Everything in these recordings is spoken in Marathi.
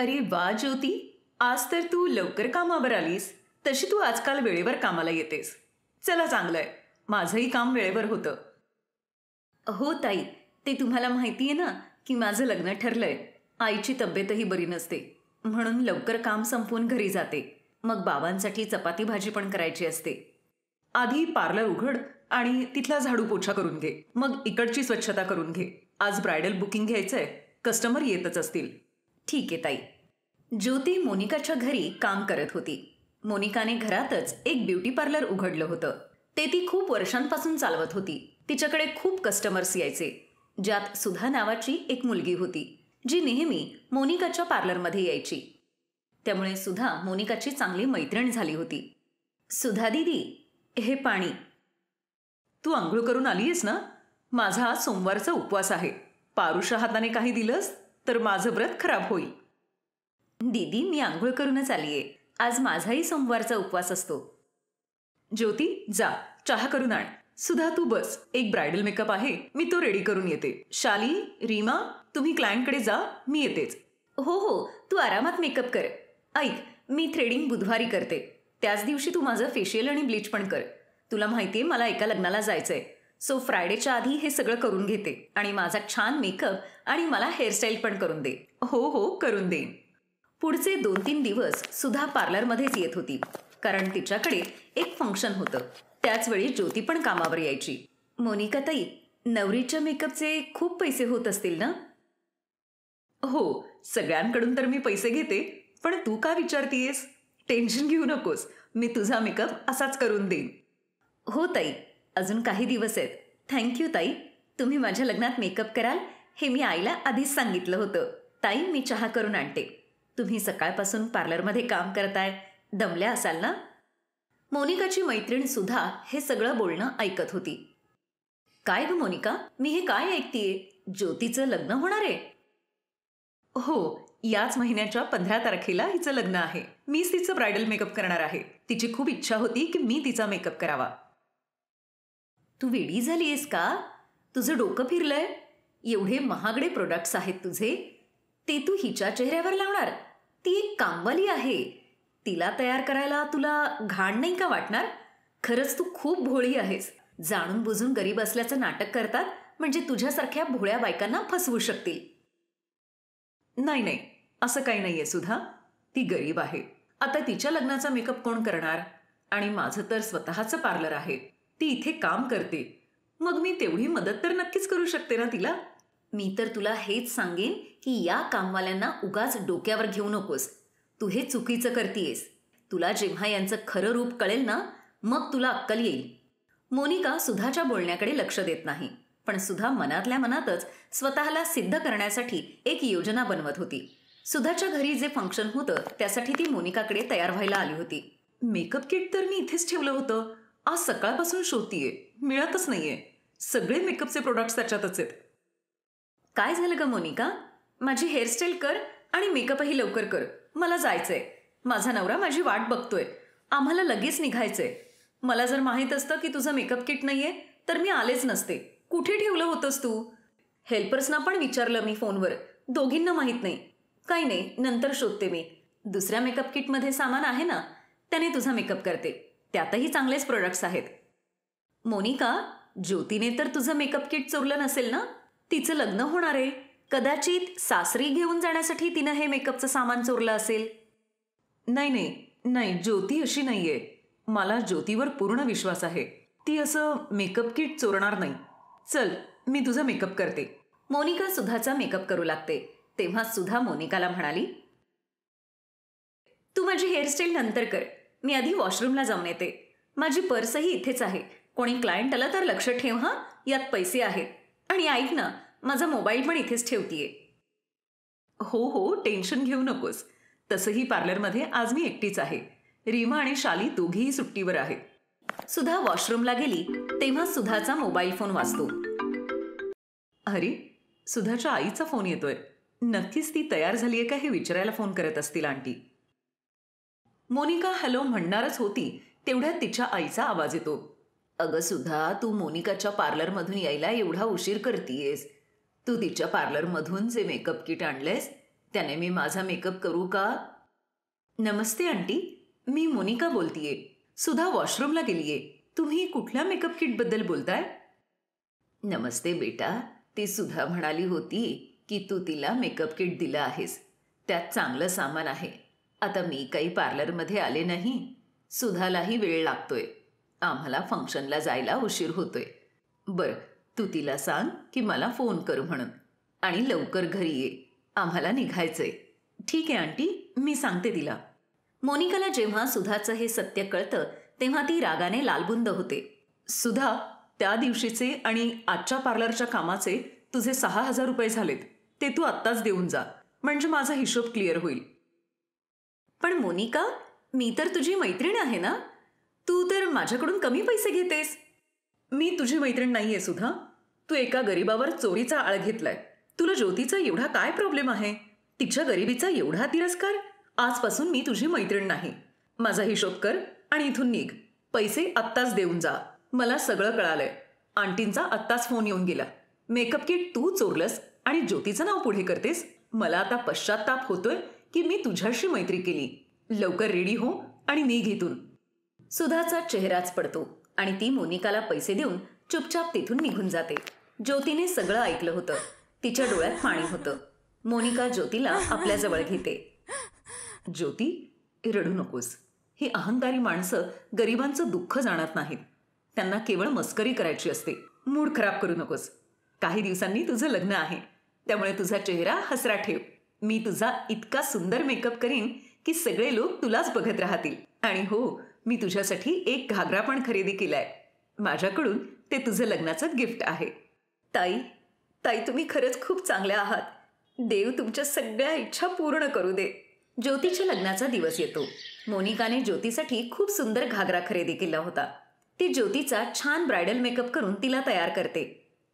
अरे वा ज्योती, आज तर तू लवकर कामावर आलीस. तशी तू आजकाल वेळेवर कामाला येतेस. चला चांगलंय. माझंही काम वेळेवर होतं. हो ताई, ते तुम्हाला माहितीये ना की माझं लग्न ठरलंय. आईची तब्येतही बरी नसते, म्हणून लवकर काम संपवून घरी जाते. मग बाबांसाठी चपाती भाजी पण करायची असते. आधी पार्लर उघड आणि तिथला झाडू पोछा करून घे. मग इकडची स्वच्छता करून घे. आज ब्रायडल बुकिंग घ्यायचंय. कस्टमर येतच असतील. ठीक आहे ताई. ज्योती मोनिकाच्या घरी काम करत होती. मोनिकाने घरातच एक ब्युटी पार्लर उघडलं होतं. ते ती खूप वर्षांपासून चालवत होती. तिच्याकडे खूप कस्टमर्स यायचे, ज्यात सुधा नावाची एक मुलगी होती जी नेहमी मोनिकाच्या पार्लरमध्ये यायची. त्यामुळे सुधा मोनिकाची चांगली मैत्रीण झाली होती. सुधा दीदी, हे पाणी. तू आंघोळ करून आलीयस ना? माझा आज सोमवारचा उपवास आहे. पारुषा हाताने काही दिलंस तर माझं व्रत खराब होईल. दीदी, मी आंघोळ करूनच आलीये. आज माझाही सोमवारचा उपवास असतो. ज्योती, जा चहा करून आण. सुधा, तू बस. एक ब्रायडल मेकअप आहे, मी तो रेडी करून येते. शाली, रीमा, तुम्ही क्लायंटकडे जा, मी येतेच. हो हो, तू आरामात मेकअप कर. ऐक, मी थ्रेडिंग बुधवारी करते. त्याच दिवशी तू माझं फेशियल आणि ब्लीच पण कर. तुला माहितीये मला एका लग्नाला जायचंय, सो फ्रायडेच्या आधी हे सगळं करून घेते आणि माझा छान मेकअप आणि मला हेअरस्टाईल पण करून दे. हो हो, करून देईन. पुढचे 2-3 दिवस सुधा पार्लरमध्येच येत होती, कारण तिच्याकडे एक फंक्शन होतं. त्याचवेळी ज्योती पण कामावर यायची. मोनिका ताई, नवरीच्या मेकअपचे खूप पैसे होत असतील ना? हो, सगळ्यांकडून तर मी पैसे घेते, पण तू का विचारतीयस? टेन्शन घेऊ नकोस, मी तुझा मेकअप असाच करून देईन. हो ताई, अजून काही दिवस आहेत. थँक्यू ताई, तुम्ही माझ्या लग्नात मेकअप कराल हे मी आईला आधीच सांगितलं होतं. ताई, मी चहा करून आणते. तुम्ही सकाळपासून पार्लरमध्ये काम करताय, दमल्या असाल ना? मोनिकाची मैत्रीण सुधा हे सगळं बोलणं ऐकत होती. काय ग मोनिका, मी हे काय ऐकतेय? ज्योतीचं लग्न होणार आहे? हो, याच महिन्याच्या 15 तारखेला हिचं लग्न आहे. मीच तिचं ब्रायडल मेकअप करणार आहे. तिची खूप इच्छा होती की मी तिचा मेकअप करावा. तू वेडी झालीयस का? तुझं डोकं फिरलंय? एवढे महागडे प्रोडक्ट्स आहेत तुझे, ते तू हिच्या चेहऱ्यावर लावणार? ती एक कामवाली आहे. तिला तयार करायला तुला घाण नाही का वाटणार? खरंच तू खूप भोळी आहेस. जाणून बुजून गरीब असल्याचं नाटक करतात म्हणजे तुझ्यासारख्या भोळ्या बायकांना फसवू शकतील. नाही नाही, असं काही नाहीये सुधा. ती गरीब आहे. आता तिच्या लग्नाचा मेकअप कोण करणार? आणि माझं तर स्वतःचं पार्लर आहे. ती इथे काम करते, मग मी तेवढी मदत तर नक्कीच करू शकते ना तिला. मी तर तुला हेच सांगेन की या कामवाल्यांना उगाच डोक्यावर घेऊ नकोस. तू हे चुकीचं करतीयस. तुला जेव्हा यांचं खरं रूप कळेल ना, मग तुला अक्कल येईल. मोनिका सुधाच्या बोलण्याकडे लक्ष देत नाही, पण सुधा मनातल्या मनातच स्वतःला सिद्ध करण्यासाठी एक योजना बनवत होती. सुधाच्या घरी जे फंक्शन होतं त्यासाठी ती मोनिकाकडे तयार व्हायला आली होती. मेकअप किट तर मी इथेच ठेवलं होतं. आज सकाळपासून शोधतीये, मिळतच नाहीये. सगळे मेकअपचे प्रोडक्ट्स त्याच्यातच आहेत. काय झालं ग मोनिका? माझी हेअरस्टाईल कर आणि मेकअपही लवकर कर. मला जायचंय. माझा नवरा माझी वाट बघतोय. आम्हाला लगेच निघायचंय. मला जर माहीत असतं की तुझं मेकअप किट नाहीये तर मी आलेच नसते. कुठे ठेवलं होतंस तू? हेल्पर्सना पण विचारलं मी फोनवर, दोघींना माहीत नाही. काही नाही, नंतर शोधते मी. दुसऱ्या मेकअप किटमध्ये सामान आहे ना, त्याने तुझा मेकअप करते. त्यातही चांगलेच प्रोडक्ट्स आहेत. मोनिका, ज्योतीने तर तुझं मेकअप किट चोरलं नसेल ना? तिचं लग्न होणार आहे. कदाचित सासरी घेऊन जाण्यासाठी तिनं हे मेकअपचं सामान चोरलं असेल. नाही नाही नाही, ज्योती अशी नाहीये. मला ज्योतीवर पूर्ण विश्वास आहे. ती असं मेकअप किट चोरणार नाही. चल, मी तुझा मेकअप करते. मोनिका सुधाचा मेकअप करू लागते. तेव्हा सुधा मोनिकाला म्हणाली, तू माझी हेअरस्टाईल नंतर कर. मी आधी वॉशरूमला जाऊन येते. माझी पर्सही इथेच आहे. कोणी क्लायंट आला तर लक्ष ठेव हां, यात पैसे आहेत. आणि ऐक ना, माझा मोबाईल पण इथेच ठेवतीये. हो हो, टेन्शन घेऊ नकोस. तसंही पार्लरमध्ये आज मी एकटीच आहे. रीमा आणि शाली दोघीही सुट्टीवर आहेत. सुधा वॉशरूमला गेली तेव्हा सुधाचा मोबाईल फोन वाजतो. अरे, सुधाच्या आईचा फोन येतोय. नक्कीच ती तयार झालीये का हे विचारायला फोन करत असतील आंटी. मोनिका हॅलो म्हणणारच होती तेवढ्यात तिच्या आईचा आवाज येतो. अगं सुधा, तू मोनिकाच्या पार्लरमधून यायला एवढा उशीर करतीयेस. तू तिच्या पार्लरमधून जे मेकअप किट आणलेस त्याने मी माझा मेकअप करू का? नमस्ते आंटी, मी मोनिका बोलतीये. सुधा वॉशरूमला गेलीये. तुम्ही कुठल्या मेकअप किटबद्दल बोलताय? नमस्ते बेटा, ती सुधा म्हणाली होती की तू तिला मेकअप किट दिलं आहेस. त्यात चांगलं सामान आहे. आता मी काही पार्लरमध्ये आले नाही. सुधालाही वेळ लागतोय. आम्हाला फंक्शनला जायला उशीर होतोय. बरं, तू तिला सांग की मला फोन करू म्हणून, आणि लवकर घरी ये. आम्हाला निघायचंय. ठीक आहे आंटी, मी सांगते तिला. मोनिकाला जेव्हा सुधाचं हे सत्य कळतं तेव्हा ती रागाने लालबुंद होते. सुधा, त्या दिवशीचे आणि आजच्या पार्लरच्या कामाचे तुझे 6,000 रुपये झालेत. ते तू आत्ताच देऊन जा, म्हणजे माझा हिशोब क्लिअर होईल. पण मोनिका, मी तर तुझी मैत्रीण आहे ना. तू तर माझ्याकडून कमी पैसे घेतेस. मी तुझी मैत्रीण नाहीये सुधा. तू एका गरीबावर चोरीचा आळ घेतलाय. तुला ज्योतीचा एवढा काय प्रॉब्लेम आहे? तिच्या गरिबीचा एवढा तिरस्कार? आजपासून मी तुझी मैत्रीण नाही. माझा हिशोब कर आणि इथून निघ. पैसे आत्ताच देऊन जा. मला सगळं कळालंय. आंटींचा आत्ताच फोन येऊन गेला. मेकअप किट तू चोरलंस आणि ज्योतीचं नाव पुढे करतेस. मला आता पश्चाताप होतोय की मी तुझ्याशी मैत्री केली. लवकर रेडी हो आणि निघ इथून. सुधाचा चेहराच पडतो आणि ती मोनिकाला पैसे देऊन चुपचाप तिथून निघून जाते. ज्योतीने सगळं ऐकलं होतं. तिच्या डोळ्यात पाणी होतं. मोनिका ज्योतीला आपल्याजवळ घेते. ज्योती, रडू नकोस. ही अहंकारी माणसं गरिबांचं दुःख जाणत नाहीत. त्यांना केवळ मस्करी करायची असते. मूड खराब करू नकोस. काही दिवसांनी तुझं लग्न आहे, त्यामुळे तुझा चेहरा हसरा ठेव. मी तुझा इतका सुंदर मेकअप करीन की सगळे लोक तुलाच बघत राहतील. आणि हो, मी तुझ्यासाठी एक घागरा पण खरेदी केलाय. माझ्याकडून ते तुझं लग्नाचं गिफ्ट आहे. ताई, तुम्ही खरंच खूप चांगल्या आहात. देव तुमच्या सगळ्या इच्छा पूर्ण करू दे. ज्योतीच्या लग्नाचा दिवस येतो. मोनिकाने ज्योतीसाठी खूप सुंदर घागरा खरेदी केला होता. ती ज्योतीचा छान ब्रायडल मेकअप करून तिला तयार करते.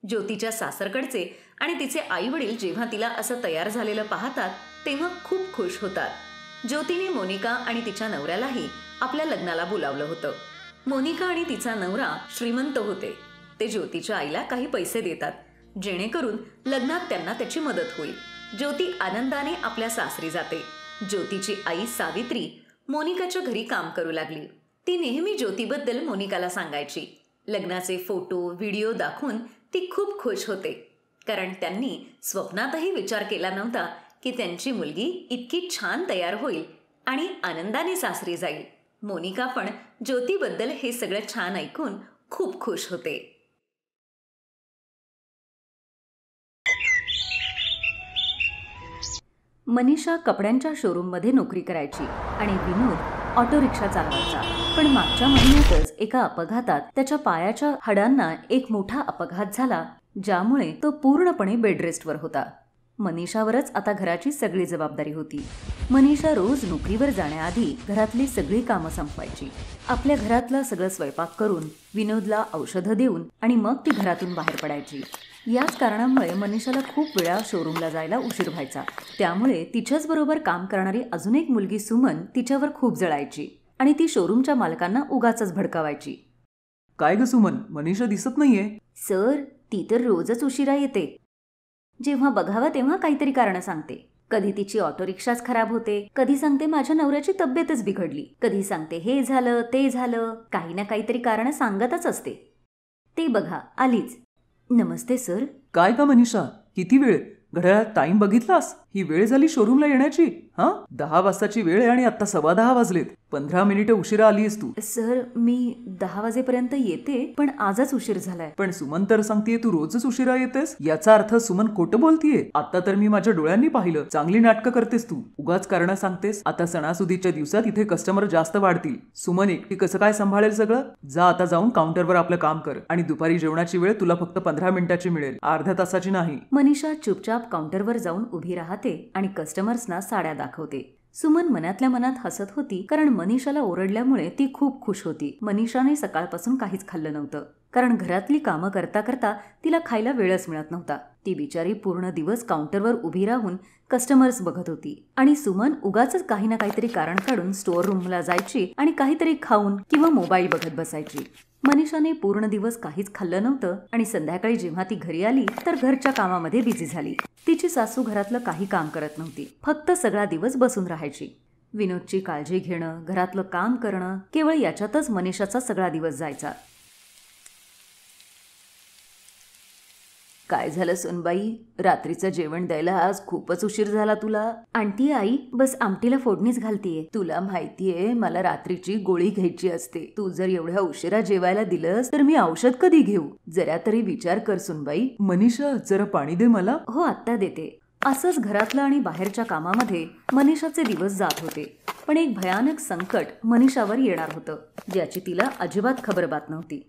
ज्योतीच्या सासरकडचे आणि तिचे आई वडील जेव्हा तिला असं तयार झालेलं पाहतात तेव्हा खूप खुश होतात. ज्योतीने मोनिका आणि तिच्या नवऱ्यालाही आपल्या लग्नाला बोलावलं होतं. मोनिका आणि तिचा नवरा श्रीमंत होते. ते ज्योतीच्या आईला काही पैसे देतात, जेणेकरून लग्नात त्यांना त्याची मदत होईल. ज्योती आनंदाने आपल्या सासरी जाते. ज्योतीची आई सावित्री मोनिकाच्या घरी काम करू लागली. ती नेहमी ज्योतीबद्दल मोनिकाला सांगायची. लग्नाचे फोटो व्हिडिओ दाखवून ती खूप खुश होते, कारण त्यांनी स्वप्नातही विचार केला नव्हता की त्यांची मुलगी इतकी छान तयार होईल आणि आनंदाने सासरी जाईल. मोनिका पण ज्योतीबद्दल हे सगळं छान ऐकून खूप खुश होते. मनीषा कपड्यांच्या शोरूममध्ये नोकरी करायची आणि विनोद ऑटो रिक्षा चालवायचा. पण मागच्या महिन्यातच एका अपघातात त्याच्या पायाच्या हाडांना एक मोठा अपघात झाला, ज्यामुळे तो पूर्णपणे बेडरेस्टवर होता. मनीषावरच आता घराची सगळी जबाबदारी होती. मनीषा रोज नोकरीवर जाण्याआधी घरातली सगळी कामं संपवायची. आपल्या घरातला सगळं स्वयंपाक करून, विनोदला औषधं देऊन आणि मग ती घरातून बाहेर पडायची. याच कारणामुळे मनीषाला खूप वेळा शोरूमला जायला उशीर व्हायचा. त्यामुळे तिच्याच बरोबर काम करणारी अजून एक मुलगी सुमन तिच्यावर खूप जळायची आणि ती शोरूमच्या मालकांना उगाचच भडकावायची. काय ग सुमन, मनीषा दिसत नाहीये? सर, ती तर रोजच उशिरा येते. जेव्हा बघावं तेव्हा काहीतरी कारण सांगते. कधी तिची ऑटो रिक्षाच खराब होते, कधी सांगते माझ्या नवऱ्याची तब्येतच बिघडली, कधी सांगते हे झालं ते झालं. काही ना काहीतरी कारण सांगतच असते. ते बघा, आलीच. नमस्ते सर. काय का मनीषा, किती वेळ? घड्याळात टाइम बघितलास? ही वेळ झाली शोरूमला येण्याची. 10 वाजताची वेळ आहे आणि आता 10:15 वाजलेत. 15 मिनिटं उशिरा आलीस तू. सर, मी 10 वाजेपर्यंत येते, पण आजच उशीर झालाय. पण सुमन तर सांगतेय तू रोजच उशिरा येतेस. याचा अर्थ सुमन खोटं बोलतीये. आता तर मी माझ्या डोळ्यांनी पाहिलं. चांगली नाटकं करतेस तू. उगाच कारण सांगतेस. आता सणासुदीच्या दिवसात इथे कस्टमर जास्त वाढतील. सुमन एकटी कसं काय सांभाळेल सगळं? जा आता जाऊन काउंटरवर आपलं काम कर. आणि दुपारी जेवणाची वेळ तुला फक्त 15 मिनिटाची मिळेल, अर्ध्या तासाची नाही. मनीषा चुपचाप काउंटरवर जाऊन उभी राहते आणि कस्टमर्सना साड्या दाखवते. सुमन मनातल्या मनात हसत होती, कारण मनीषाला ओरडल्यामुळे ती खूप खुश होती. मनीषाने सकाळपासून काहीच खाल्लं नव्हतं, कारण घरातली कामं करता करता तिला खायला वेळच मिळत नव्हता. ती बिचारी पूर्ण दिवस काउंटरवर उभी राहून कस्टमर्स बघत होती आणि सुमन उगाच काही ना काहीतरी कारण काढून स्टोअर रूमला जायची आणि काहीतरी खाऊन किंवा मोबाईल बघत बसायची. मनीषाने पूर्ण दिवस काहीच खाल्लं नव्हतं आणि संध्याकाळी जेव्हा ती घरी आली तर घरच्या कामामध्ये बिझी झाली. तिची सासू घरातलं काही काम करत नव्हती, फक्त सगळा दिवस बसून राहायची. विनोदची काळजी घेणं, घरातलं काम करणं, केवळ याच्यातच मनीषाचा सगळा दिवस जायचा. काय झालं सोनबाई, रात्रीचं जेवण द्यायला आज खूपच उशीर झाला तुला. आंटी आई बस आमटीला फोडणीच घालतीये. तुला माहितीये मला रात्रीची गोळी घ्यायची असते. तू जर एवढ्या उशिरा जेवायला दिलंस तर मी औषध कधी घेऊ. जरा तरी विचार कर सोनबाई. मनीषा जरा पाणी दे मला. हो आत्ता देते. असंच घरातलं आणि बाहेरच्या कामामध्ये मनीषाचे दिवस जात होते. पण एक भयानक संकट मनीषावर येणार होतं, ज्याची तिला अजिबात खबरबात नव्हती.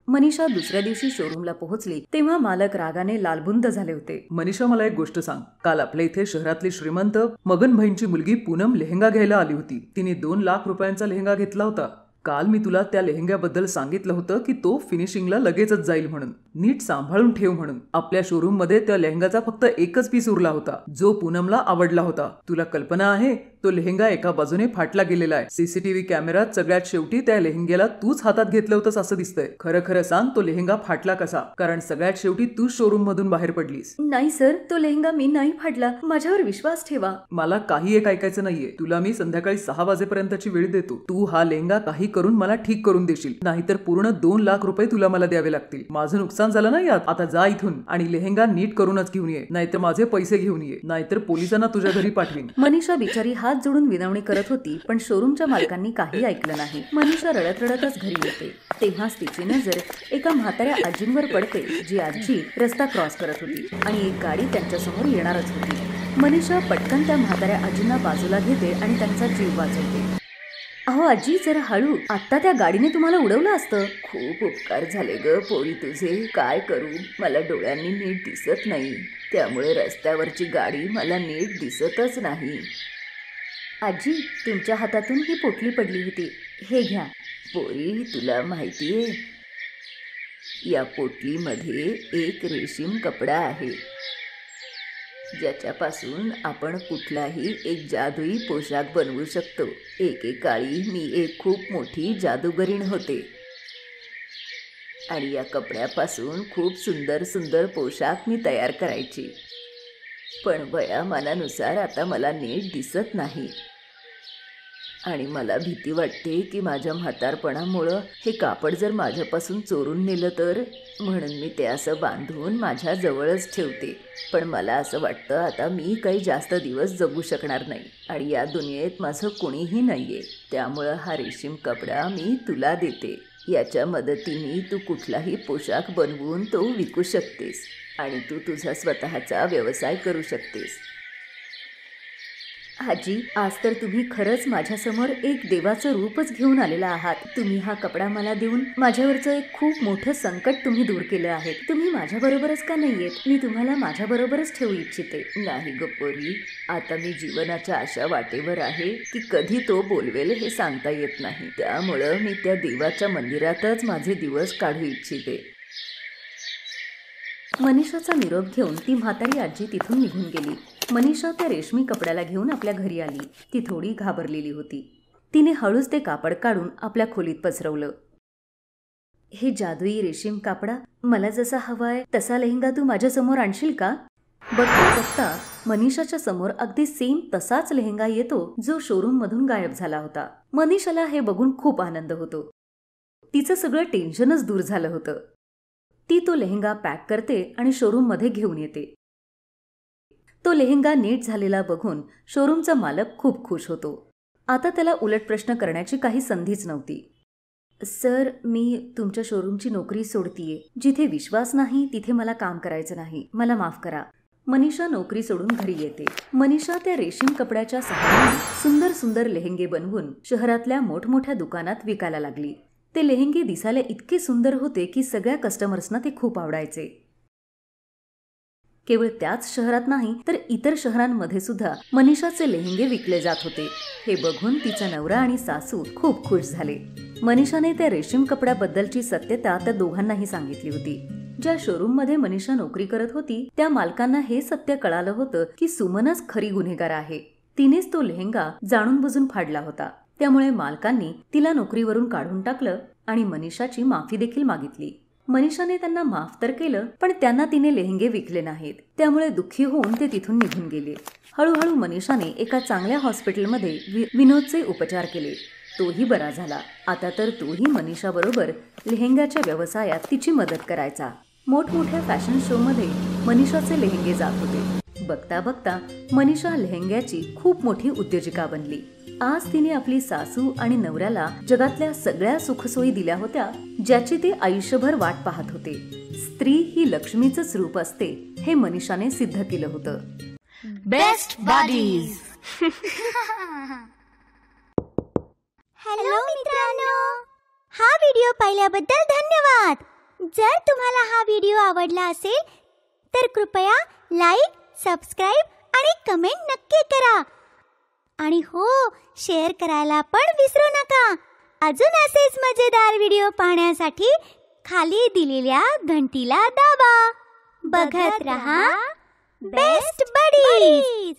मनीषा दुसऱ्या दिवशी शोरूमला पोहोचली तेव्हा मालक रागाने लालबुंद झाले होते. मनीषा मला एक गोष्ट सांग. काल आपल्या इथे शहरातली श्रीमंत मगन भाईंची मुलगी पूनम लेहंगा घ्यायला आली होती. तिने 2 लाख रुपयांचा लेहंगा घेतला होता. काल मी तुला त्या लेहंग्याबद्दल सांगितलं होतं की तो फिनिशिंगला लगेचच जाईल म्हणून. नीट सांभाळून ठेव म्हणून. आपल्या शोरूम मध्ये त्या लेहंगाचा फक्त एकच पीस उरला होता, जो पूनमला आवडला होता. तुला कल्पना आहे तो लेहंगा एका बाजूने फाटला गेलेला आहे. सीसीटीव्ही कॅमेरात सगळ्यात शेवटी त्या लेहंग्याला तूच हातात घेतलं होतंस असं दिसतंय. खरं खरं सांग, तो लेहंगा फाटला कसा? कारण सगळ्यात शेवटी तू शोरूम मधून बाहेर पडलीस. नाही सर, तो लेहंगा मी नाही फाडला. माझ्यावर विश्वास ठेवा. मला काही एक ऐकायचं नाहीये. तुला मी संध्याकाळी 6 वाजेपर्यंतची वेळ देतो. तू हा लेहंगा काही करून मला ठीक करून देशील, नाहीतर पूर्ण 2 लाख रुपये तुला मला द्यावे लागतील. माझं नुकसान झालं नाही यात. आता जा इथून आणि लेहंगा नीट करूनच घेऊन ये, नाहीतर माझे पैसे घेऊन ये, नाहीतर पोलिसांना तुझ्या घरी पाठवीन. मनीषा बिचारी हात जोडून विनवणी करत होती, पण शोरूमच्या मालकांनी काही ऐकलं नाही. मनीषा रडत रडतच घरी येते. तेव्हाच तिची नजर एका म्हाताऱ्या आजींवर पडते, जी आजी रस्ता क्रॉस करत होती आणि एक गाडी त्यांच्यासमोर येणारच होती. मनीषा पटकन त्या म्हाताऱ्या आजींना बाजूला घेते आणि त्यांचा जीव वाचवते. अहो आजी जरा हळू, आता त्या गाडीने तुम्हाला उडवलं असतं. खूप उपकार झाले ग पोरी तुझे. काय करू, मला डोळ्यांनी नीट दिसत नाही, त्यामुळे रस्त्यावरची गाडी मला नीट दिसतच नाही. आजी तुमच्या हातातून ही पोटली पडली होती, हे घ्या. पोरी तुला माहितीये, या पोटलीमध्ये एक रेशीम कपडा आहे, ज्याच्यापासून आपण कुठलाही एक जादुई पोशाख बनवू शकतो. एकेकाळी मी एक खूप मोठी जादूगरीण होते आणि या कपड्यापासून खूप सुंदर सुंदर पोशाख मी तयार करायची. पण वयामानानुसार आता मला नीट दिसत नाही आणि मला भीती वाटते की माझ्या म्हातारपणामुळं हे कापड जर माझ्यापासून चोरून नेलं तर, म्हणून मी ते असं बांधून माझ्या जवळच ठेवते. पण मला असं वाटतं आता मी काही जास्त दिवस जगू शकणार नाही आणि या दुनियेत माझं कोणीही नाहीये. त्यामुळं हा रेशीम कपडा मी तुला देते. याच्या मदतीने तू कुठलाही पोशाख बनवून तो विकू शकतेस आणि तू तुझा स्वतःचा व्यवसाय करू शकतेस. आजी आज तर तुम्ही खरंच माझ्यासमोर एक देवाचं रूपच घेऊन आलेला आहात. तुम्ही हा कपडा मला देऊन माझ्यावरचं एक खूप मोठं संकट तुम्ही दूर केलं आहे. तुम्ही माझ्याबरोबरच का नाही येत? मी तुम्हाला माझ्याबरोबरच ठेवू इच्छिते. नाही गप्पोरी, आता मी जीवनाच्या अशा वाटेवर आहे की कधी तो बोलवेल हे सांगता येत नाही. त्यामुळं मी त्या देवाच्या मंदिरातच माझे दिवस काढू इच्छिते. मनीषाचा निरोप घेऊन ती म्हातारी आजी तिथून निघून गेली. मनीषा त्या रेशमी कपड्याला घेऊन आपल्या घरी आली. ती थोडी घाबरलेली होती. तिने हळूच ते कापड काढून आपल्या खोलीत पसरवलं. हे जादुई रेशीम कापडा, मला जसा हवाय तसा लेहंगा तू माझ्यासमोर आणशील का? बघता मनीषाच्या समोर अगदी सेम तसाच लेहंगा येतो जो शोरूम मधून गायब झाला होता. मनीषाला हे बघून खूप आनंद होतो. तिचं सगळं टेन्शनच दूर झालं होतं. ती तो लेहंगा पॅक करते आणि शोरूम मध्ये घेऊन येते. तो लेहंगा नीट झालेला बघून शोरूमचा मालक खूप खुश होतो. आता त्याला उलट प्रश्न करण्याची काही संधीच नव्हती. सर, मी तुमच्या शोरूमची नोकरी सोडतीये. जिथे विश्वास नाही तिथे मला काम करायचं नाही. मला माफ करा. मनीषा नोकरी सोडून घरी येते. मनीषा त्या रेशीम कपड्याच्या सहाय्याने सुंदर सुंदर लेहंगे बनवून शहरातल्या मोठमोठ्या दुकानात विकायला लागली. ते लेहंगे दिसायला इतके सुंदर होते की सगळ्या कस्टमर्सना ते खूप आवडायचे. केवळ त्याच शहरात नाही तर इतर शहरांमध्ये सुद्धा मनीषाचे लेहंगे विकले जात होते. हे बघून तिचा नवरा आणि सासू खूप खुश झाले. मनीषाने त्या रेशीम कपड्याबद्दलची सत्यता त्या दोघांनाही सांगितली होती. ज्या शोरूम मध्ये मनीषा नोकरी करत होती त्या मालकांना हे सत्य कळालं होतं की सुमनच खरी गुन्हेगार आहे. तिनेच तो लेहंगा जाणून बुजून फाडला होता. त्यामुळे मालकांनी तिला नोकरीवरून काढून टाकलं आणि मनीषाची माफी देखील मागितली. मनीषाने त्यांना माफ तर केलं, पण त्यांना तिने लेहंगे विकले नाहीत. त्यामुळे दुःखी होऊन ते तिथून निघून गेले. हळूहळू मनीषाने एका चांगल्या हॉस्पिटलमध्ये विनोदचे उपचार केले. तोही बरा झाला. आता तर तोही मनीषाबरोबर लेहंग्याच्या व्यवसायात तिची मदत करायचा. मोठमोठ्या फॅशन शो मध्ये मनीषाचे लेहंगे जात होते. बघता बघता मनीषा लेहंग्याची खूप मोठी उद्योजिका बनली. आज तिने आपली सासू आणि नवऱ्याला जगातल्या सगळ्या सुखसोयी दिल्या होत्या, ज्याची ते आयुष्यभर वाट पाहत होते. स्त्री ही लक्ष्मीचंच रूप असते हे मनीषाने सिद्ध केलं होतं. Best buddies. हॅलो मित्रांनो, हा व्हिडिओ पाहिल्याबद्दल धन्यवाद. जर तुम्हाला हा व्हिडिओ आवडला असेल तर कृपया लाईक, सबस्क्राईब आणि कमेंट नक्की करा. आणि हो, शेअर करायला पण विसरू नका. अजून असेच मजेदार व्हिडिओ पाहण्यासाठी खाली दिलेल्या घंटीला दाबा. बघत रहा बेस्ट बडीज.